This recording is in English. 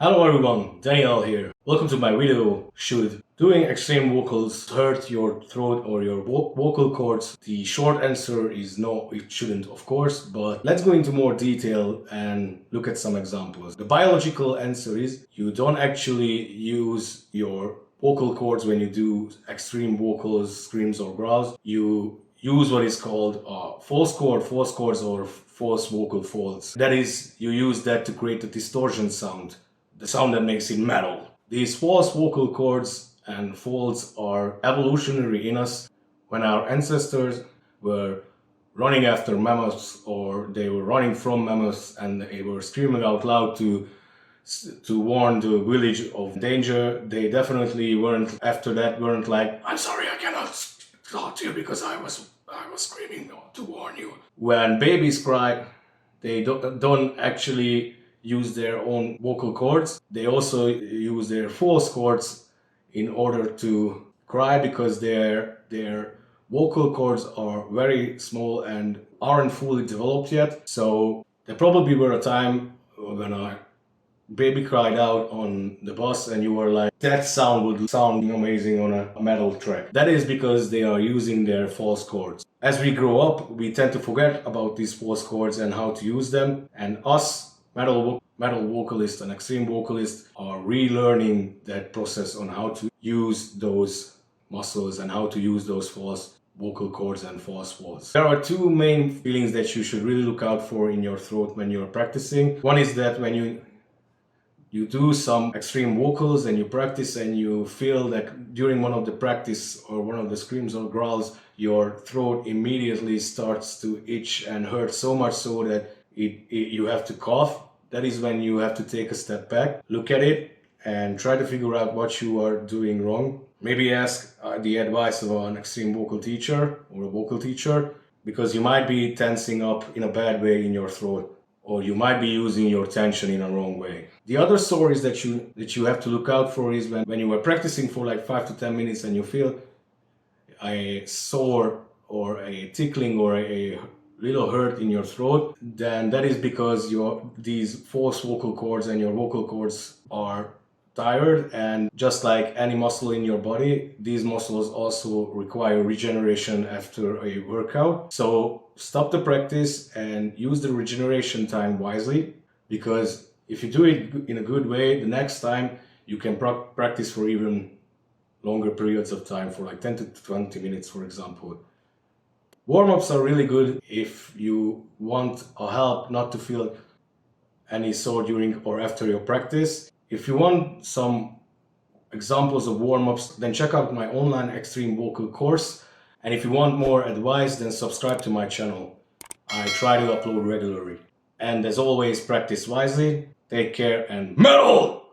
Hello everyone, Daniel here. Welcome to my video. Should doing extreme vocals hurt your throat or your vocal cords? The short answer is no, it shouldn't, of course, but let's go into more detail and look at some examples. The biological answer is you don't actually use your vocal cords when you do extreme vocals, screams or growls. You use what is called false chords or false vocal folds. That is, you use that to create a distortion sound. The sound that makes it metal. These false vocal cords and folds are evolutionary in us. When our ancestors were running after mammoths or they were running from mammoths and they were screaming out loud to warn the village of danger, they definitely weren't like, I'm sorry, I cannot talk to you because I was screaming to warn you. When babies cry, they don't actually use their own vocal cords. They also use their false cords in order to cry because their vocal cords are very small and aren't fully developed yet. So there probably were a time when a baby cried out on the bus and you were like, that sound would sound amazing on a metal track. That is because they are using their false cords. As we grow up, we tend to forget about these false cords and how to use them, and us metal vocalists and extreme vocalists are relearning that process on how to use those muscles and how to use those false vocal cords and false folds. There are two main feelings that you should really look out for in your throat when you're practicing. One is that when you do some extreme vocals and you practice and you feel that during one of the practice or one of the screams or growls, your throat immediately starts to itch and hurt so much so that you have to cough. That is when you have to take a step back, look at it, and try to figure out what you are doing wrong. Maybe ask the advice of an extreme vocal teacher or a vocal teacher, because you might be tensing up in a bad way in your throat, or you might be using your tension in a wrong way. The other stories that you have to look out for is when you were practicing for like 5 to 10 minutes and you feel a sore or a tickling or a little hurt in your throat, then that is because these false vocal cords and your vocal cords are tired, and just like any muscle in your body, these muscles also require regeneration after a workout. So stop the practice and use the regeneration time wisely, because if you do it in a good way, the next time you can practice for even longer periods of time, for like 10 to 20 minutes, for example. Warm-ups are really good if you want a help not to feel any sore during or after your practice. If you want some examples of warm-ups, then check out my online extreme vocal course. And if you want more advice, then subscribe to my channel. I try to upload regularly. And as always, practice wisely, take care, and metal!